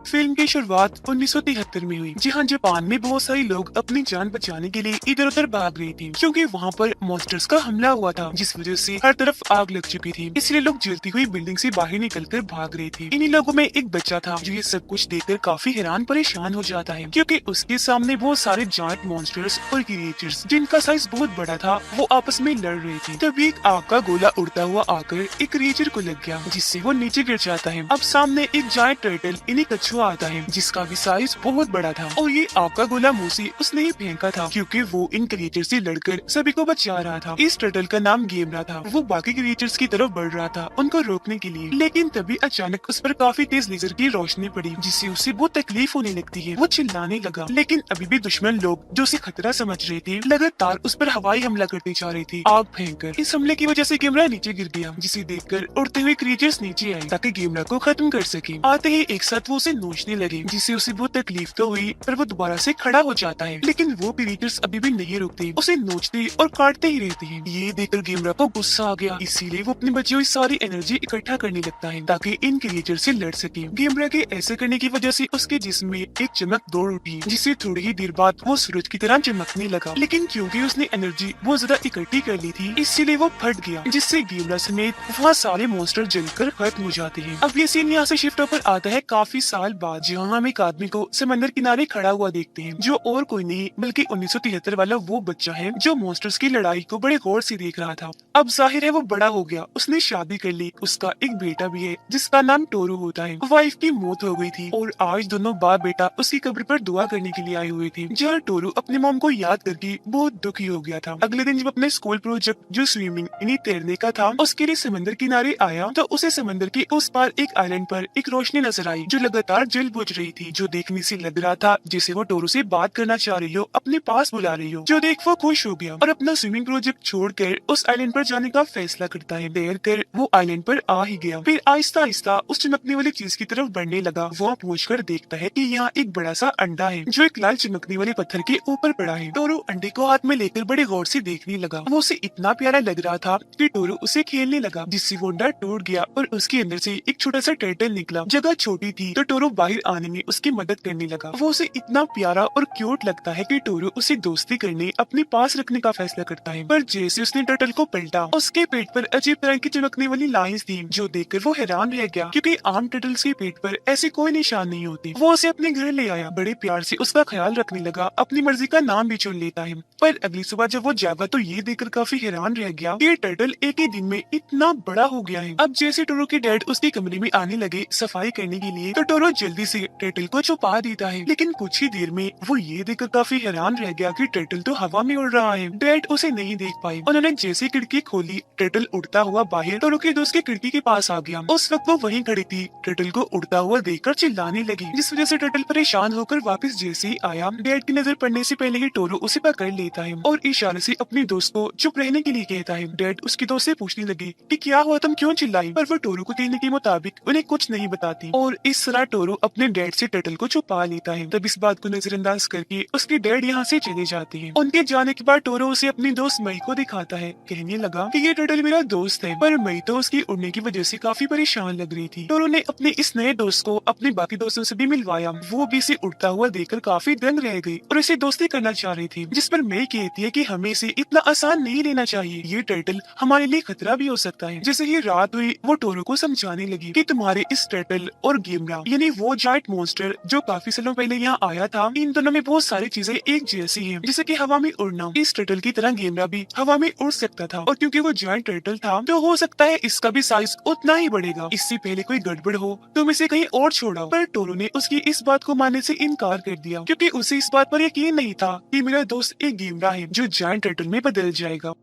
Film की शुरुआत 1973 में हुई, जहां जापान में बहुत सारे लोग अपनी जान बचाने के लिए इधर उधर भाग रहे थे, क्योंकि वहां पर मॉन्स्टर्स का हमला हुआ था, जिस वजह से हर तरफ आग लग चुकी थी। इसलिए लोग जलती हुई बिल्डिंग से बाहर निकलकर भाग रहे थे। इन्हीं लोगों में एक बच्चा था जो ये सब कुछ देखकर काफी हैरान परेशान हो जाता है, क्योंकि उसके सामने बहुत सारे जायंट मॉन्स्टर्स और क्रिएचर्स जिनका साइज बहुत बड़ा था वो आपस में लड़ रहे थे। तभी एक आग का गोला उड़ता हुआ आकर एक क्रिएचर को लग गया, जिससे वो नीचे गिर जाता है। अब सामने एक जायंट टर्टल इन्हीं कछुआ आता है, जिसका भी साइज बहुत बड़ा था, और ये आग का गोला मुंह से उसने ही फेंका था, क्योंकि वो इन क्रिएचर से लड़कर सभी को बचा रहा था। इस टर्टल का नाम गेमरा था। वो बाकी क्रिएचर्स की तरफ बढ़ रहा था उनको रोकने के लिए, लेकिन तभी अचानक उस पर काफी तेज लेजर की रोशनी पड़ी, जिससे उसे बहुत तकलीफ होने लगती है। वो चिल्लाने लगा, लेकिन अभी भी दुश्मन लोग जो उसे खतरा समझ रहे थे लगातार उस पर हवाई हमला करते जा रहे थे, आग फेंककर। इस हमले की वजह से गेमरा नीचे गिर गया, जिसे देखकर उड़ते हुए क्रिएचर्स नीचे आए ताकि गेमरा को खत्म कर सके। आते ही एक साथ वो उसे नोचने लगे, जिससे उसे बहुत तकलीफ तो हुई, पर वो दोबारा से खड़ा हो जाता है। लेकिन वो क्रिएचर्स अभी भी नहीं रुकते, उसे नोचते और काटते ही रहते हैं। ये देखकर गेमरा को गुस्सा आ गया, इसीलिए वो अपनी बची हुई सारी एनर्जी इकट्ठा करने लगता है ताकि इन क्रिएचर से लड़ सके। गेमरा के ऐसे करने की वजह से उसके जिस्म में एक चमक दौड़ उठी, जिससे थोड़ी ही देर बाद वो सूरज की तरह चमकने लगा। लेकिन क्योंकि उसने एनर्जी बहुत ज्यादा इकट्ठी कर ली थी, इसीलिए वो फट गया, जिससे गेमरा समेत वहाँ सारे मॉन्स्टर जलकर खत्म हो जाते हैं। अब ये सीन यहाँ से शिफ्ट होकर आता है काफी साल बाद, जहाँ हम एक आदमी को समंदर किनारे खड़ा हुआ देखते हैं, जो और कोई नहीं बल्कि 1973 वाला वो बच्चा है जो मॉन्स्टर्स की लड़ाई को बड़े गौर से देख रहा था। अब जाहिर है वो बड़ा हो गया, उसने शादी कर ली, उसका एक बेटा भी है जिसका नाम टोरू होता है। वाइफ की मौत हो गई थी और आज दोनों बाप बेटा उसकी कब्र पर दुआ करने के लिए आए हुए थे, जहाँ टोरू अपने मॉम को याद करके बहुत दुखी हो गया था। अगले दिन जब अपने स्कूल प्रोजेक्ट जो स्विमिंग यानी तैरने का था उसके लिए समंदर किनारे आया, तो उसे समंदर के उस पार एक आइलैंड पर एक रोशनी नजर आई जो लगातार जल बुझ रही थी, जो देखने से लग रहा था जैसे वो टोरू से बात करना चाह रही हो, अपने पास बुला रही हो। जो देख वो खुश हो गया और अपना स्विमिंग प्रोजेक्ट छोड़कर उस आइलैंड पर जाने का फैसला करता है। तैर कर वो आइलैंड पर आ ही गया, फिर आहिस्ता आहिस्ता उस चमकने वाली चीज की तरफ बढ़ने लगा। वो पहुंचकर देखता है कि यहाँ एक बड़ा सा अंडा है जो एक लाल चमकने वाले पत्थर के ऊपर पड़ा है। टोरू अंडे को हाथ में लेकर बड़े गौर से देखने लगा। वो उसे इतना प्यारा लग रहा था कि टोरू उसे खेलने लगा, जिससे वो अंडा टूट गया और उसके अंदर से एक छोटा सा टर्टल निकला। जगह छोटी थी तो टोरू बाहर आने में उसकी मदद करने लगा। वो उसे इतना प्यारा और क्यूट लगता है कि टोरू उसे दोस्ती करने अपने पास रखने का फैसला करता है। पर जैसे उसने टर्टल को पलटा, उसके पेट पर अजीब तरह की चमकने वाली लाइंस थी, जो देखकर वो हैरान रह गया, क्योंकि आम टर्टल्स के पेट पर ऐसे कोई निशान नहीं होते। वो उसे अपने घर ले आया, बड़े प्यार से उसका ख्याल रखने लगा, अपनी मर्जी का नाम भी चुन लेता है। पर अगली सुबह जब वो जागा तो ये देखकर काफी हैरान रह गया कि ये टर्टल एक ही दिन में इतना बड़ा हो गया है। अब जैसे टोरू के डैड उसके कमरे में आने लगे सफाई करने के लिए, तो टोरू जल्दी से टर्टल को छुपा देता है। लेकिन कुछ ही देर में वो ये देखकर काफी हैरान रह गया कि टर्टल तो हवा में उड़ रहा है। डैड उसे नहीं देख पाए। उन्होंने जैसे खिड़की खोली, टर्टल उड़ता हुआ बाहर टोरू के दोस्त की खिड़की के पास आ गया। उस वक्त वो वहीं खड़ी थी, टर्टल को उड़ता हुआ देखकर चिल्लाने लगी, जिस वजह से टर्टल परेशान होकर वापस जैसे ही आया, डैड की नजर पड़ने से पहले ही टोरू उसे पकड़ लेता है और इशारे से अपने दोस्त को चुप रहने के लिए कहता है। डैड उसके दोस्त से पूछने लगे कि क्या हुआ, तुम क्यों चिल्लाई, पर वो टोरू को कहने के मुताबिक उन्हें कुछ नहीं बताती और इस तरह टोरू अपने डैड से टर्टल को छुपा लेता है। तब इस बात को नजरअंदाज करके उसके डैड यहाँ से चले जाते हैं। उनके जाने के बाद टोरू उसे अपनी दोस्त मई को दिखाता है, कहने लगा कि ये टर्टल मेरा दोस्त है। पर मई तो उसकी उड़ने की वजह से काफी परेशान लग रही थी। टोरू ने अपने इस नए दोस्त को अपने बाकी दोस्तों से भी मिलवाया। वो भी इसे उड़ता हुआ देखकर काफी दंग रह गई और इसे दोस्ती करना चाह रही थी, जिस पर मई कहती है कि हमें इसे इतना आसान नहीं लेना चाहिए, ये टर्टल हमारे लिए खतरा भी हो सकता है। जैसे ही रात हुई वो टोरू को समझाने लगी कि तुम्हारे इस टर्टल और गेमरा यानी वो जायंट मॉन्स्टर जो काफी सालों पहले यहाँ आया था, इन दोनों में बहुत सारी चीजें एक जैसी हैं, जैसे कि हवा में उड़ना। इस टर्टल की तरह गेमरा भी हवा में उड़ सकता था और क्योंकि वो जायंट टर्टल था तो हो सकता है इसका भी साइज उतना ही बढ़ेगा। इससे पहले कोई गड़बड़ हो तुम इसे कहीं और छोड़ो। पर टोरू ने उसकी इस बात को मानने से इनकार कर दिया, क्योंकि उसे इस बात पर यकीन नहीं था कि मेरा दोस्त एक गेमरा है जो जायंट टर्टल में बदल जाएगा।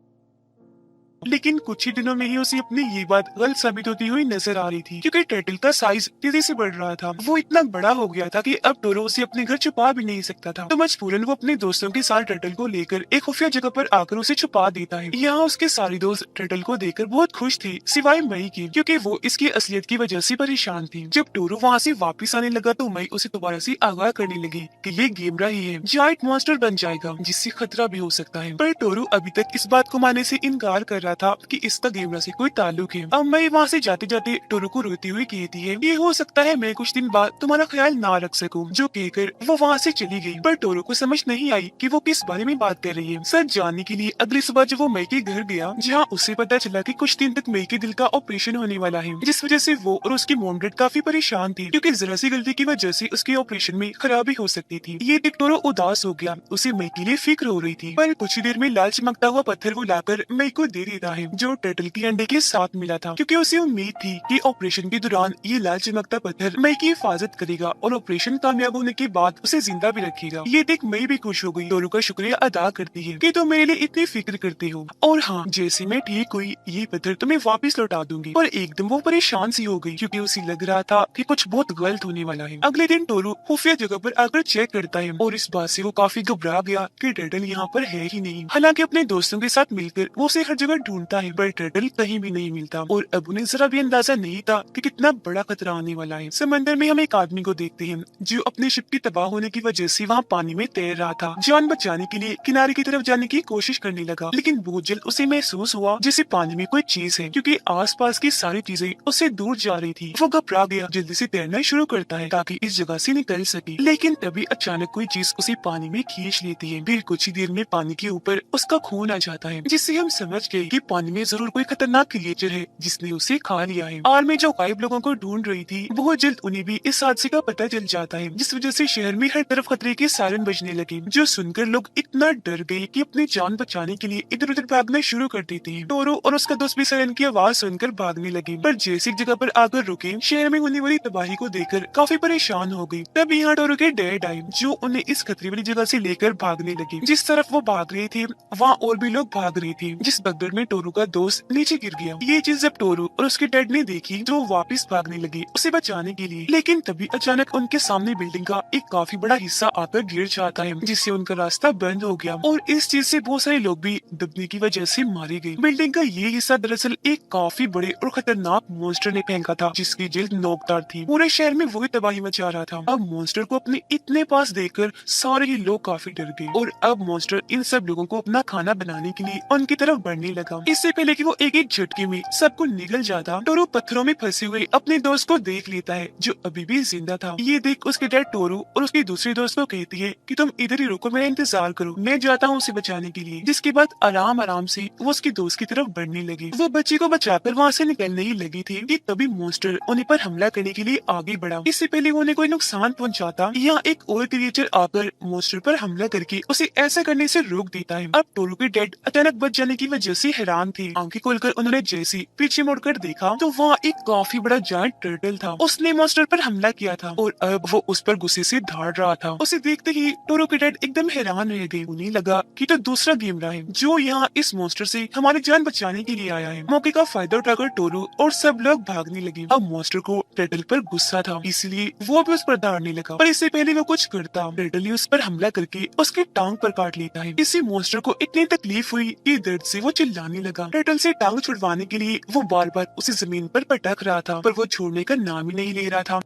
लेकिन कुछ ही दिनों में ही उसे अपनी ये बात गलत साबित होती हुई नजर आ रही थी, क्योंकि टर्टल का साइज तेजी से बढ़ रहा था। वो इतना बड़ा हो गया था कि अब टोरू उसे अपने घर छुपा भी नहीं सकता था, तो मजबूरन वो अपने दोस्तों के साथ टर्टल को लेकर एक खुफिया जगह पर आकर उसे छुपा देता है। यहाँ उसके सारे दोस्त टर्टल को देखकर बहुत खुश थे, सिवाय मई की, क्योंकि वो इसकी असलियत की वजह से परेशान थी। जब टोरू वहाँ से वापिस आने लगा तो मई उसे दोबारा से आगाह करने लगी कि ये गेमरा ही है, जायंट मॉन्स्टर बन जाएगा जिससे खतरा भी हो सकता है। पर टोरू अभी तक इस बात को मानने से इनकार कर रहा रहा था कि इसका गेमरा से कोई ताल्लुक है। अब मैं वहाँ से जाते जाते टोरू को रोती हुई कहती है, ये हो सकता है मैं कुछ दिन बाद तुम्हारा ख्याल ना रख सकूं। जो कहकर वो वहाँ से चली गई। पर टोरू को समझ नहीं आई कि वो किस बारे में बात कर रही है। सच जानने के लिए अगली सुबह जब वो मई के घर गया, जहाँ उसे पता चला कि कुछ दिन तक मई के दिल का ऑपरेशन होने वाला है, जिस वजह से वो और उसकी मॉम डैड काफी परेशान थी, क्योंकि जरा सी गलती की वजह से उसके ऑपरेशन में खराबी हो सकती थी। ये देख टोरू उदास हो गया। उसे मई के लिए फिक्र हो रही थी। पर कुछ ही देर में लाल चमकता हुआ पत्थर वो लाकर मई को दे देता है, जो टर्टल के अंडे के साथ मिला था, क्योंकि उसे उम्मीद थी कि ऑपरेशन के दौरान ये लाल चमकता पत्थर मई की हिफाजत करेगा और ऑपरेशन कामयाब होने के बाद उसे जिंदा भी रखेगा। ये देख मई भी खुश हो गई। टोरू का शुक्रिया अदा करती है कि तुम मेरे लिए इतनी फिक्र करते हो, और हाँ, जैसे मैं ठीक हुई ये पत्थर तुम्हें वापस लौटा दूंगी। पर एकदम वो परेशान सी हो गई, क्योंकि उसे लग रहा था कि कुछ बहुत गलत होने वाला है। अगले दिन टोरू खुफिया जगह पर आकर चेक करता है, और इस बात से वो काफी घबरा गया कि टर्टल यहाँ पर है ही नहीं। हालांकि अपने दोस्तों के साथ मिलकर वो उसे हर जगह ढूंढता है, पर टर्टल कहीं भी नहीं मिलता। और अब उन्हें जरा भी अंदाजा नहीं था कि कितना बड़ा खतरा आने वाला है। समंदर में हम एक आदमी को देखते हैं जो अपने शिप के तबाह होने की वजह से वहाँ पानी में तैर रहा था। जान बचाने के लिए किनारे की तरफ जाने की कोशिश करने लगा, लेकिन बहुत जल्द उसे महसूस हुआ जैसे पानी में कोई चीज है, क्योंकि आसपास की सारी चीजें उससे दूर जा रही थी। वो घबरा गया, जल्दी से तैरना शुरू करता है ताकि इस जगह से निकल सके। लेकिन तभी अचानक कोई चीज उसे पानी में खींच लेती है। फिर कुछ ही देर में पानी के ऊपर उसका खून आ जाता है, जिससे हम समझ गए कि पानी में जरूर कोई खतरनाक क्रिएचर है जिसने उसे खा लिया है। आर्मी जो गायब लोगों को ढूंढ रही थी, बहुत जल्द उन्हें भी इस हादसे का पता चल जाता है, जिस वजह से शहर में हर तरफ खतरे के सायरन बजने लगे, जो सुनकर लोग इतना डर गए कि अपनी जान बचाने के लिए इधर उधर भागना शुरू कर देते हैं। टोरू और उसका दोस्त भी सायरन की आवाज सुनकर भागने लगे, पर जैसे एक जगह पर आकर रुके, शहर में होने वाली तबाही को देखकर काफी परेशान हो गई। तब यहाँ टोरू के डैड आए, जो उन्हें इस खतरे वाली जगह से लेकर भागने लगे। जिस तरफ वो भाग रहे थे वहाँ और भी लोग भाग रहे थे, जिस भगदड़ में टोरू का दोस्त नीचे गिर गया। ये चीज जब टोरू और उसके डैड ने देखी तो वो वापस भागने लगे उसे बचाने के लिए, लेकिन तभी अचानक उनके सामने बिल्डिंग का एक काफी बड़ा हिस्सा आकर गिर जाता है, जिससे उनका रास्ता बंद हो गया, और इस चीज से बहुत सारे लोग भी दबने की वजह से मारे गए। बिल्डिंग का ये हिस्सा दरअसल एक काफी बड़े और खतरनाक मॉन्स्टर ने फेंका था, जिसकी जिल्द नोकदार थी। पूरे शहर में वही तबाही मचा रहा था। अब मॉन्स्टर को अपने इतने पास देखकर सारे ही लोग काफी डर गए, और अब मॉन्स्टर इन सब लोगों को अपना खाना बनाने के लिए उनकी तरफ बढ़ने लगा। इससे पहले कि वो एक एक झटके में सबको निगल जाता, टोरू पत्थरों में फंसे हुए अपने दोस्त को देख लेता है, जो अभी भी जिंदा था। ये देख उसके डैड टोरू और उसके दूसरे दोस्त को कहती है कि तुम इधर ही रुको, मेरा इंतजार करो, मैं जाता हूँ उसे बचाने के लिए। जिसके बाद आराम आराम से वो उसके दोस्त की तरफ बढ़ने लगे। वो बच्चे को बचाकर वहाँ से निकलने ही लगी थी कि तभी मॉन्स्टर उन्हें पर हमला करने के लिए आगे बढ़ा। इससे पहले वो उन्हें कोई नुकसान पहुँचाता, यहाँ एक और क्रिएचर आकर मॉन्स्टर पर हमला करके उसे ऐसा करने से रोक देता है। अब टोरू के डैड अचानक बच जाने की वजह से हैरान थे। आंखें खोलकर उन्होंने जैसे पीछे मुड़कर देखा तो वहाँ एक काफी बड़ा जायंट टर्टल था। उसने मॉन्स्टर पर हमला किया था और अब वो उस पर गुस्से से धाड़ रहा था। उसे देखते ही टोरू के डैड एकदम हैरान रह गए। उन्हें लगा कि तो दूसरा गेमरा है जो यहाँ इस मॉन्स्टर से हमारी जान बचाने के लिए आया है। मौके का फायदा उठाकर टोरू और सब लोग भागने लगे। अब मॉन्स्टर को टर्टल पर गुस्सा था, इसलिए वो भी उस पर धाड़ने लगा। पर इससे पहले वो कुछ करता, टर्टल ही उस पर हमला करके उसकी टांग पर काट लेता है। इससे मॉन्स्टर को इतनी तकलीफ हुई कि दर्द से वो चिल्लाने लगा। टर्टल से टांग छुड़वाने के लिए वो बार बार उसे जमीन पर पटक रहा था, पर वो छोड़ने का नाम ही नहीं ले रहा था।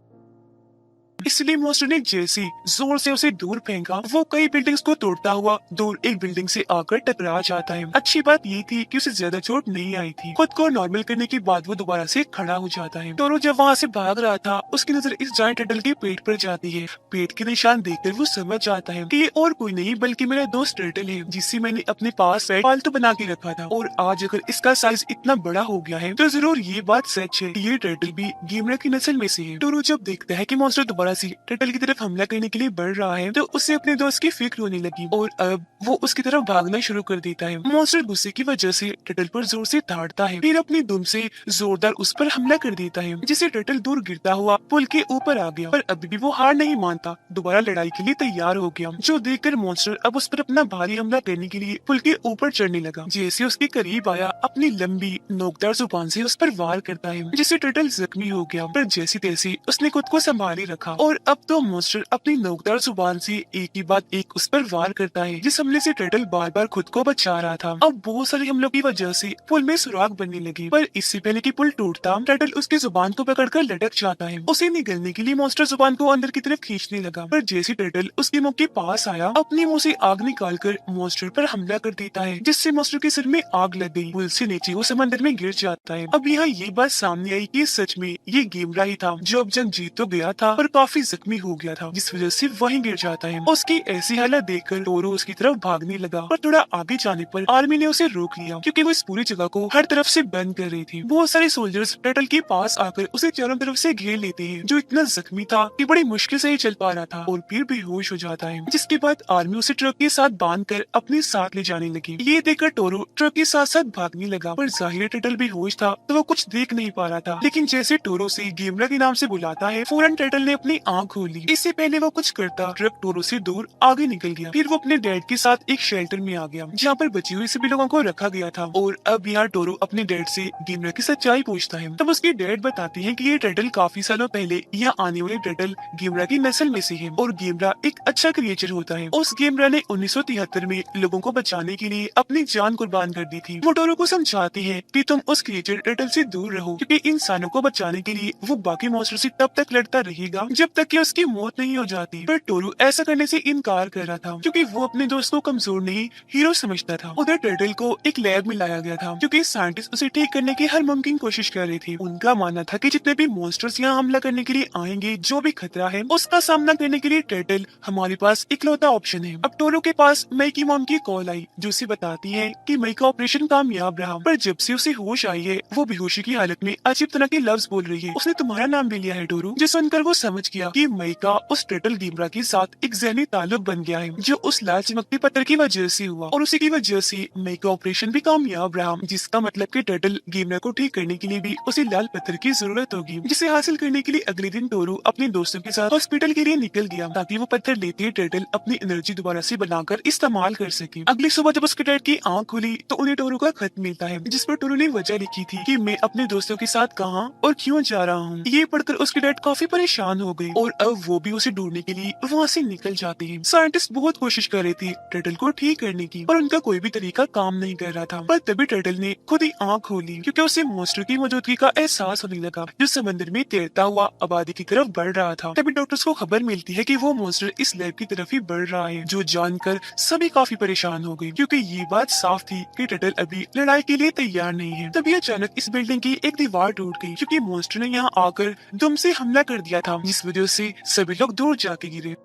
इसलिए मॉन्स्टर ने जैसे जोर से उसे दूर फेंका, वो कई बिल्डिंग्स को तोड़ता हुआ दूर एक बिल्डिंग से आकर टकरा जाता है। अच्छी बात ये थी कि उसे ज्यादा चोट नहीं आई थी। खुद को नॉर्मल करने के बाद वो दोबारा से खड़ा हो जाता है। टोरू जब वहाँ से भाग रहा था, उसकी नजर इस जायंट टर्टल के पेट पर जाती है। पेट के निशान देखकर वो समझ जाता है कि ये और कोई नहीं बल्कि मेरा दोस्त टर्टल है, जिससे मैंने अपने पास पालतू बना के रखा था। और आज अगर इसका साइज इतना बड़ा हो गया है तो जरूर ये बात सच है, ये टर्टल भी गेमरा की नस्ल में से है। टोरू जब देखता है कि मॉन्स्टर दोबारा से टर्टल की तरफ हमला करने के लिए बढ़ रहा है तो उसे अपने दोस्त की फिक्र होने लगी, और अब वो उसकी तरफ भागना शुरू कर देता है। मॉन्स्टर गुस्से की वजह से टर्टल पर जोर से धाड़ता है, फिर अपनी दुम से जोरदार उस पर हमला कर देता है, जिससे टर्टल दूर गिरता हुआ पुल के ऊपर आ गया। पर अभी भी वो हार नहीं मानता, दोबारा लड़ाई के लिए तैयार हो गया। जो देखकर मॉन्स्टर अब उस पर अपना भारी हमला करने के लिए पुल के ऊपर चढ़ने लगा। जैसे उसके करीब आया, अपनी लंबी नोकदार जुबान से उस पर वार करता है, जिससे टर्टल जख्मी हो गया। पर जैसे तैसे उसने खुद को संभाले रखा और अब तो मॉन्स्टर अपनी नोकदार जुबान से एक ही बात एक उस पर वार करता है, जिस हमले से टर्टल बार बार खुद को बचा रहा था। अब बहुत सारे हमलों की वजह से पुल में सुराग बनने लगे, पर इससे पहले कि पुल टूटता टर्टल उसकी जुबान को पकड़कर लटक जाता है। उसे निगलने के लिए मॉन्स्टर जुबान को अंदर की तरफ खींचने लगा, पर जैसे टर्टल उसके मुंह के पास आया, अपने मुंह से आग निकालकर मॉन्स्टर पर हमला कर देता है, जिससे मॉन्स्टर के सिर में आग लग गई। पुल से नीचे वो समंदर में गिर जाता है। अब यहाँ ये बात सामने आई कि सच में ये गेमरा ही था, जो अब जंग जीत तो गया था पर काफी जख्मी हो गया था, जिस वजह से वहीं गिर जाता है। उसकी ऐसी हालत देखकर टोरो उसकी तरफ भागने लगा, पर थोड़ा आगे जाने पर आर्मी ने उसे रोक लिया, क्योंकि वो इस पूरी जगह को हर तरफ से बंद कर रही थी। बहुत सारे सोल्जर्स टर्टल के पास आकर उसे चारों तरफ से घेर लेते हैं, जो इतना जख्मी था कि बड़ी मुश्किल से ही चल पा रहा था और फिर बेहोश हो जाता है। जिसके बाद आर्मी उसे ट्रक के साथ बांध कर अपने साथ ले जाने लगी। ये देखकर टोरो ट्रक के साथ साथ भागने लगा, पर जाहिर टर्टल बेहोश था तो वो कुछ देख नहीं पा रहा था। लेकिन जैसे टोरो से गेमरा के नाम से बुलाता है, फौरन टर्टल ने अपनी आंख खोली। इससे पहले वो कुछ करता, ट्रक टोरो से दूर आगे निकल गया। फिर वो अपने डैड के साथ एक शेल्टर में आ गया, जहाँ पर बची हुई सभी लोगों को रखा गया था। और अब यहाँ टोरो अपने डैड से गेमरा की सच्चाई पूछता है। तब उसके डैड बताते हैं कि ये टर्टल काफी सालों पहले यहाँ आने वाले टर्टल गेमरा की नस्ल में से है, और गेमरा एक अच्छा क्रिएचर होता है। उस गेमरा ने 1973 में लोगों को बचाने के लिए अपनी जान कुर्बान कर दी थी। वो टोरो को समझाती है कि तुम उस क्रिएचर टर्टल से दूर रहो, क्योंकि इंसानों को बचाने के लिए वो बाकी मॉन्स्टर से तब तक लड़ता रहेगा जब तक कि उसकी मौत नहीं हो जाती। पर टोरो ऐसा करने से इनकार कर रहा था, क्योंकि वो अपने दोस्त को कमजोर नहीं हीरो समझता था। उधर टर्टल को एक लैब में लाया गया था, क्योंकि साइंटिस्ट उसे ठीक करने की हर मुमकिन कोशिश कर रहे थे। उनका मानना था कि जितने भी मॉन्स्टर्स यहाँ हमला करने के लिए आएंगे, जो भी खतरा है उसका सामना करने के लिए टर्टल हमारे पास इकलौता ऑप्शन है। अब टोरो के पास मई की मॉम की कॉल आई, जो उसे बताती है कि मई का ऑपरेशन कामयाब रहा, पर जब से उसे होश आई है वो बेहोशी की हालत में अजीब तरह के लफ्ज बोल रही है। उसने तुम्हारा नाम भी लिया है टोरो। जो सुनकर वो समझ गया कि मई का उस टर्टल गेमरा के साथ एक जहनी ताल्लुक बन गया है, जो उस लाल चमकते पत्थर की वजह से हुआ, और उसी की वजह से मई का ऑपरेशन भी कामयाब रहा, जिसका मतलब कि टर्टल गेमरा को ठीक करने के लिए भी उसे लाल पत्थर की जरूरत होगी, जिसे हासिल करने के लिए अगले दिन टोरो अपने दोस्तों के साथ हॉस्पिटल के लिए निकल गया, ताकि वो पत्थर लेते ही टर्टल अपनी एनर्जी दोबारा से बनाकर इस्तेमाल कर सके। अगली सुबह जब उसके डैड की आंख खुली तो उन्हें टोरो का खत मिलता है, जिस पर टोरो ने वजह लिखी थी कि मैं अपने दोस्तों के साथ कहाँ और क्यों जा रहा हूँ। ये पढ़कर उसके डैड काफी परेशान हो गए, और अब वो भी उसे ढूंढने के लिए वहाँ से निकल जाते हैं। साइंटिस्ट बहुत कोशिश कर रहे थे टर्टल को ठीक करने की, पर उनका कोई भी तरीका काम नहीं कर रहा था। पर तभी टर्टल ने खुद ही आंख खोली, क्योंकि उसे मॉन्स्टर की मौजूदगी का एहसास होने लगा, जो समंदर में तैरता हुआ आबादी की तरफ बढ़ रहा था। तभी डॉक्टर्स को खबर मिलती है कि वो मॉन्स्टर इस लैब की तरफ ही बढ़ रहा है, जो जानकर सभी काफी परेशान हो गए, क्योंकि ये बात साफ थी कि टर्टल अभी लड़ाई के लिए तैयार नहीं है। तभी अचानक इस बिल्डिंग की एक दीवार टूट गई, क्योंकि मॉन्स्टर ने यहाँ आकर दुम से हमला कर दिया था, जिस वजह से सभी लोग दूर जाके गिरे।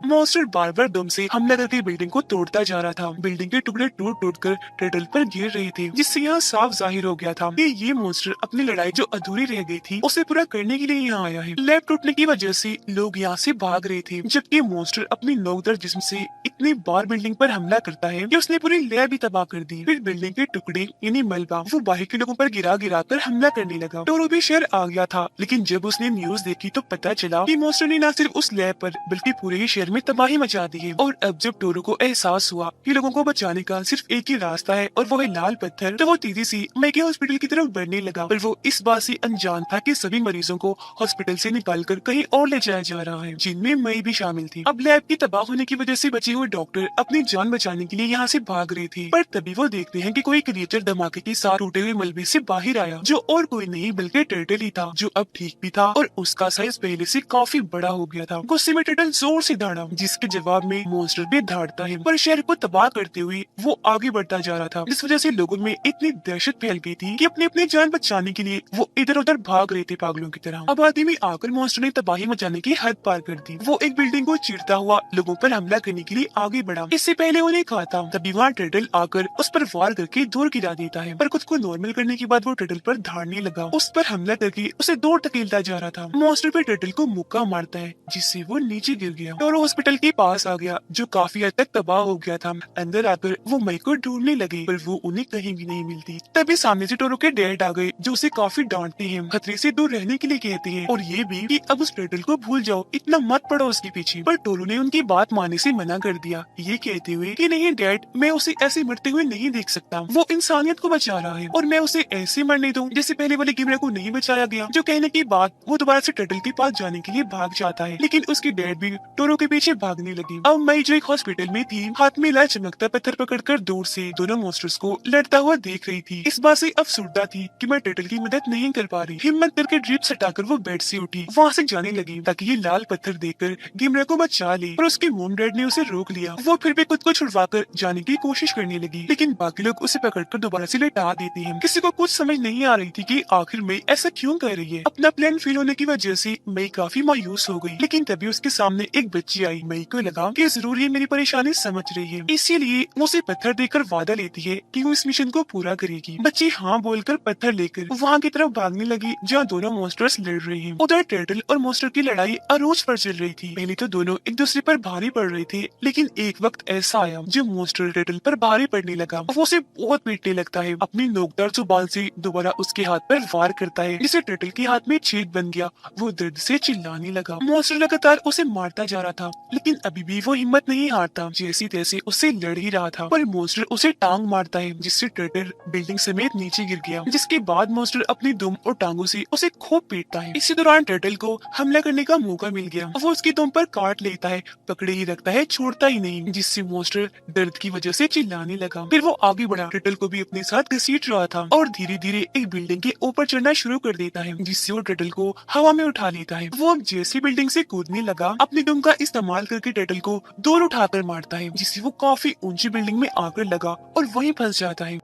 मॉन्स्टर बार बार दम से हमला करके बिल्डिंग को तोड़ता जा रहा था। बिल्डिंग के टुकड़े टूट टूट कर टर्टल पर गिर रहे थे, जिससे यहाँ साफ जाहिर हो गया था कि ये मॉन्स्टर अपनी लड़ाई जो अधूरी रह गई थी उसे पूरा करने के लिए यहाँ आया है। लैब टूटने की वजह से लोग यहाँ से भाग रहे थे, जबकि मॉन्स्टर अपनी नौकदार जिस्म से इतनी बार बिल्डिंग पर हमला करता है कि उसने पूरी लैब ही तबाह कर दी। फिर बिल्डिंग के टुकड़े यानी मलबा वो बाहर के लोगों पर गिरा गिरा कर हमला करने लगा। टोरो भी शहर आ गया था, लेकिन जब उसने न्यूज देखी तो पता चला कि मॉन्स्टर ने न सिर्फ उस लैब पर बल्कि पूरे ही शहर में तबाही मचा दी है। और अब जब टोरो को एहसास हुआ कि लोगों को बचाने का सिर्फ एक ही रास्ता है और वो है लाल पत्थर, तो वो तेजी से मई के हॉस्पिटल की तरफ बढ़ने लगा। पर वो इस बात से अनजान था कि सभी मरीजों को हॉस्पिटल से निकालकर कहीं और ले जाया जा रहा है, जिनमें मई भी शामिल थी। अब लैब की तबाह होने की वजह से बचे हुए डॉक्टर अपनी जान बचाने के लिए यहाँ से भाग रहे थे, पर तभी वो देखते हैं कि कोई क्रिएचर धमाके के साथ टूटे हुए मलबे से बाहर आया, जो और कोई नहीं बल्कि टर्टल ही था, जो अब ठीक भी था और उसका साइज पहले से काफी बड़ा हो गया था। गुस्से में टर्टल जोर से दौड़ा, जिसके जवाब में मॉन्स्टर भी दौड़ता है, पर शहर को तबाह करते हुए वो आगे बढ़ता जा रहा था, जिस वजह से लोगों में इतनी दहशत फैल गई थी कि अपनी अपनी जान बचाने के लिए वो इधर उधर भाग रहे थे पागलों की तरह। आबादी में आकर मॉन्स्टर ने तबाही मचाने की हद पार कर दी। वो एक बिल्डिंग को चीरता हुआ लोगों पर हमला करने के लिए आगे बढ़ा। इससे पहले उन्हें कहा था, तभी वहाँ टर्टल आकर उस पर वार करके दूर गिरा देता है, पर खुद को नॉर्मल करने के बाद वो टर्टल पर धाड़ने लगा, उस पर हमला करके उसे दूर धकेलता जा रहा था। मॉन्स्टर पे टर्टल को मुक्का मारता है, जिससे वो नीचे गिर गया। टोरो हॉस्पिटल के पास आ गया, जो काफी हद तक तबाह हो गया था। अंदर आकर वो मई को ढूंढने लगे, पर वो उन्हें कहीं भी नहीं मिलती। तभी सामने से टोरो के डैड आ गए, जो उसे काफी डांटते हैं, खतरे से दूर रहने के लिए कहते हैं, और ये भी कि अब उस टर्टल को भूल जाओ, इतना मत पड़ो उसके पीछे। पर टोरो ने उनकी बात मानने से मना कर दिया, ये कहते हुए कि नहीं डैड, मैं उसे ऐसे मरते हुए नहीं देख सकता। वो इंसानियत को बचा रहा है और मैं उसे ऐसे मरने दूं जैसे पहले वाले गिमरा को नहीं बचाया गया। जो कहने की बात वो दोबारा से टर्टल के पास जाने के लिए भाग जाता है, लेकिन उसकी डैड भी टोरो के पीछे भागने लगी। अब मई जो एक हॉस्पिटल में थी, हाथ में लाल चमकता पत्थर पकड़कर दूर से दोनों मॉन्स्टर्स को लड़ता हुआ देख रही थी। इस बात से अफसुर्दा थी कि मैं टर्टल की मदद नहीं कर पा रही। हिम्मत करके ड्रिप्स हटाकर वो बेड से उठी, वहाँ से जाने लगी ताकि ये लाल पत्थर देखकर गिमरा को बचा ले, पर उसके मॉम डैड ने उसे रोक लिया। वो फिर भी खुद को छुड़वाकर जाने की कोशिश करने लगी, लेकिन बाकी लोग उसे पकड़कर दोबारा से लेटा देते हैं। किसी को कुछ समझ नहीं आ रही थी कि आखिर मई ऐसा क्यों कर रही है। अपना प्लान फेल होने की वजह से मई काफी मायूस हो गई, लेकिन तभी उसके सामने एक बच्ची आई। मई को लगा कि जरूर ये मेरी परेशानी समझ रही है, इसीलिए वो उसे पत्थर देकर वादा लेती है कि वो इस मिशन को पूरा करेगी। बच्ची हाँ बोलकर पत्थर लेकर वहाँ की तरफ भागने लगी जहाँ दोनों मॉन्स्टर्स लड़ रहे हैं। उधर टर्टल और मॉन्स्टर की लड़ाई अरोज पर चल रही थी। पहले तो दोनों एक दूसरे पर भारी पड़ रहे थे, लेकिन एक वक्त ऐसा आया जब मॉन्स्टर टर्टल पर भारी पड़ने लगा। वो उसे बहुत पीटने लगता है, अपनी नोकदार जुबान से दोबारा उसके हाथ पर वार करता है, जिससे टर्टल के हाथ में छेद बन गया। वो दर्द से चिल्लाने लगा। मॉन्स्टर लगातार उसे मारता जा रहा था, लेकिन अभी भी वो हिम्मत नहीं हारता। जैसी तैसे उससे लड़ ही रहा था, पर मॉन्स्टर उसे टांग मारता है, जिससे टर्टल बिल्डिंग समेत नीचे गिर गया। जिसके बाद मॉन्स्टर अपनी दुम और टांगों से उसे खूब पीटता है। इसी दौरान टर्टल को हमला करने का मौका मिल गया। वो उसकी दुम पर काट लेता है, पकड़े ही रखता है, छोड़ता ही नहीं, जिससे मॉन्स्टर दर्द की वजह से चिल्लाने लगा। फिर वो आगे बढ़ा, टर्टल को भी अपने साथ घसीट रहा था और धीरे धीरे एक बिल्डिंग के ऊपर चढ़ना शुरू कर देता है, जिससे वो टर्टल को हवा में उठा लेता है। वो अब जैसे बिल्डिंग से कूदने लगा, अपनी दुम का इस्तेमाल करके टर्टल को दूर उठाकर मारता है, जिससे वो काफी ऊंची बिल्डिंग में आकर लगा और वहीं फंस जाता है।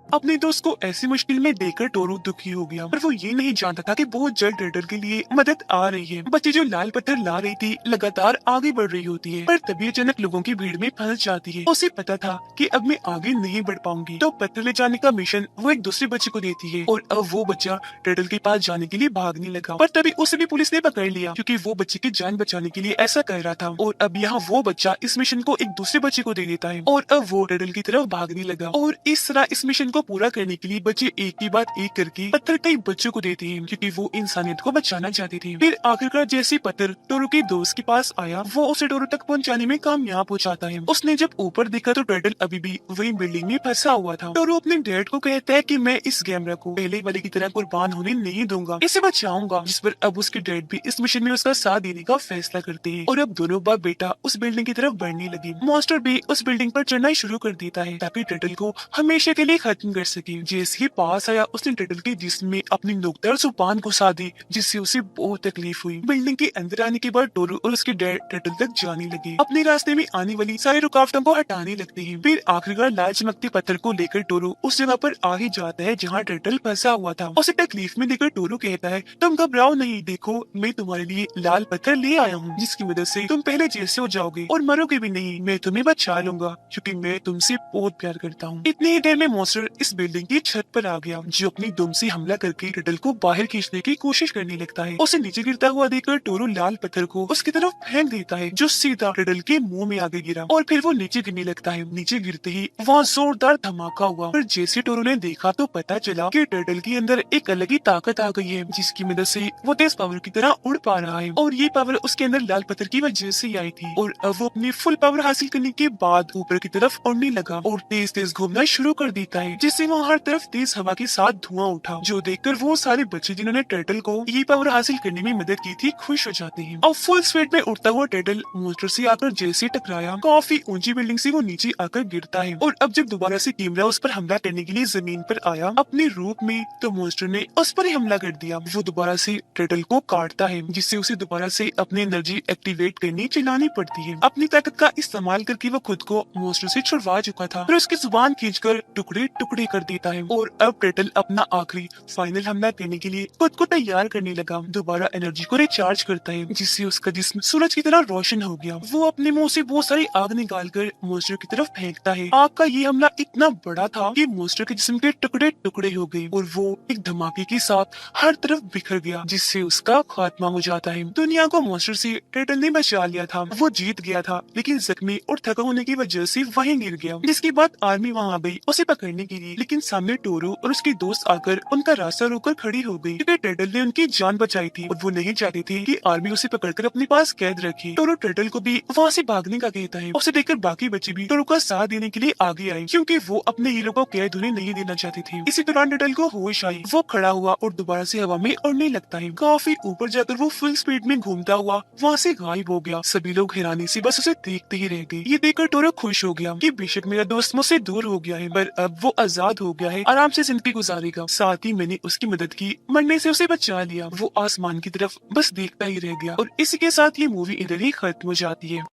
अपने दोस्त को ऐसी मुश्किल में देखकर टोरू दुखी हो गया, पर वो ये नहीं जानता था कि बहुत जल्द टर्टल के लिए मदद आ रही है। बच्ची जो लाल पत्थर ला रही थी लगातार आगे बढ़ रही होती है, पर तभी अचानक लोगों की भीड़ में फंस जाती है। उसे पता था कि अब मैं आगे नहीं बढ़ पाऊंगी, तो पत्थर ले जाने का मिशन वो एक दूसरे बच्चे को देती है और अब वो बच्चा टर्टल के पास जाने के लिए भागने लगा। पर तभी उसे भी पुलिस ने पकड़ लिया, क्योंकि वो बच्चे की जान बचाने के लिए ऐसा कर रहा था। और अब यहाँ वो बच्चा इस मिशन को एक दूसरे बच्चे को दे देता है और अब वो टर्टल की तरफ भागने लगा। और इस तरह इस मिशन को पूरा करने के लिए बच्चे एक के बाद एक करके पत्थर कई बच्चों को देते हैं, क्योंकि वो इंसानियत को बचाना चाहते थे। फिर आखिरकार जैसे पत्थर टोरू के दोस्त के पास आया, वो उसे टोरू तक पहुंचाने में कामयाब हो जाता है। उसने जब ऊपर देखा तो टर्टल अभी भी वही बिल्डिंग में फंसा हुआ था। टोरू अपने डैड को कहता है कि मैं इस गैमरा को पहले वाले की तरह कुर्बान होने नहीं दूंगा, इसे बचाऊंगा। जिस पर अब उसके डैड भी इस मिशन में उसका साथ देने का फैसला करते हैं और अब दोनों बाप बेटा उस बिल्डिंग की तरफ बढ़ने लगे। मॉन्स्टर भी उस बिल्डिंग पर चढ़ना शुरू कर देता है ताकि टर्टल को हमेशा के लिए खत्म कर सके। जैसे ही पास आया, उसने टर्टल के जिस्म में अपनी नोकदार जुबान घुसा दी, जिससे उसे बहुत तकलीफ हुई। बिल्डिंग के अंदर आने के बाद टोरू और उसके डैड टर्टल तक जाने लगे, अपने रास्ते में आने वाली सारी रुकावटों को हटाने लगते हैं। फिर आखिरकार लाल चमकते पत्थर को लेकर टोरू उस जगह पर आ ही जाता है जहाँ टर्टल फंसा हुआ था। उसे तकलीफ में देखकर टोरू कहता है, तुम घबराओ नहीं, देखो मैं तुम्हारे लिए लाल पत्थर ले आया हूँ, जिसकी मदद से तुम पहले जेल से हो जाओगे और मरोगे भी नहीं। मैं तुम्हें बचा लूंगा क्योंकि मैं तुमसे बहुत प्यार करता हूँ। इतनी ही देर में मॉन्स्टर इस बिल्डिंग की छत पर आ गया, जो अपनी दुम से हमला करके टर्टल को बाहर खींचने की कोशिश करने लगता है। उसे नीचे गिरता हुआ देखकर टोरू लाल पत्थर को उसकी तरफ फेंक देता है, जो सीधा टर्टल के मुंह में आगे गिरा और फिर वो नीचे गिरने लगता है। नीचे गिरते ही वहाँ जोरदार धमाका हुआ, पर जैसे टोरू ने देखा तो पता चला कि टर्टल के अंदर एक अलग ही ताकत आ गई है, जिसकी मदद से वो तेज पावर की तरह उड़ पा रहा है। और ये पावर उसके अंदर लाल पत्थर की वजह से आई थी। और अब वो अपनी फुल पावर हासिल करने के बाद ऊपर की तरफ उड़ने लगा और तेज तेज घूमना शुरू कर देता है, जिससे वहाँ हर तरफ तेज हवा के साथ धुआं उठा, जो देखकर वो सारे बच्चे जिन्होंने टर्टल को ये पावर हासिल करने में मदद की थी खुश हो जाते हैं। और फुल स्पीड में उड़ता हुआ टर्टल मॉन्स्टर से आकर जैसे टकराया, काफी ऊंची बिल्डिंग से वो नीचे आकर गिरता है। और अब जब दोबारा से कीमरा उस पर हमला करने के लिए जमीन पर आया अपने रूप में, तो मॉन्स्टर ने उस पर ही हमला कर दिया। वो दोबारा से टर्टल को काटता है, जिससे उसे दोबारा से अपनी एनर्जी एक्टिवेट करनी चलानी पड़ती है। अपनी ताकत का इस्तेमाल करके वो खुद को मॉन्स्टर से छुड़वा चुका था, फिर उसकी जुबान खींचकर टुकड़े टुकड़े कर देता है। और अब टर्टल अपना आखिरी फाइनल हमला करने के लिए खुद को तैयार करने लगा। दोबारा एनर्जी को रिचार्ज करता है, जिससे उसका जिस्म सूरज की तरह रोशन हो गया। वो अपने मुंह से बहुत सारी आग निकालकर मॉन्स्टर की तरफ फेंकता है। आग का ये हमला इतना बड़ा था कि मॉन्स्टर के जिस्म के टुकड़े टुकड़े हो गए और वो एक धमाके के साथ हर तरफ बिखर गया, जिससे उसका खात्मा हो जाता है। दुनिया को मॉन्स्टर से टर्टल ने बचा लिया था। वो जीत गया था, लेकिन जख्मी और थका होने की वजह से वहीं गिर गया, जिसके बाद आर्मी वहाँ आ गई उसे पकड़ने के लगी, लेकिन सामने टोरो और उसकी दोस्त आकर उनका रास्ता रोककर खड़ी हो गई, क्योंकि टर्टल ने उनकी जान बचाई थी और वो नहीं चाहते थे कि आर्मी उसे पकड़कर अपने पास कैद रखे। टोरो टर्टल को भी वहाँ से भागने का कहता है। उसे देखकर बाकी बच्चे भी टोरो का साथ देने के लिए आगे आए, क्योंकि वो अपने हीरो को कैद होने नहीं देना चाहते थे। इसी दौरान टर्टल को होश आई, वो खड़ा हुआ और दोबारा से हवा में उड़ने लगता है। काफी ऊपर जाकर वो फुल स्पीड में घूमता हुआ वहाँ से गायब हो गया। सभी लोग हैरानी से बस उसे देखते ही रह गए। ये देखकर टोरो खुश हो गया कि बेशक मेरा दोस्त मुझसे दूर हो गया है, पर अब वो आजाद हो गया है, आराम से जिंदगी गुजारेगा। साथ ही मैंने उसकी मदद की, मरने से उसे बचा लिया। वो आसमान की तरफ बस देखता ही रह गया। और इसी के साथ ये मूवी इधर ही खत्म हो जाती है।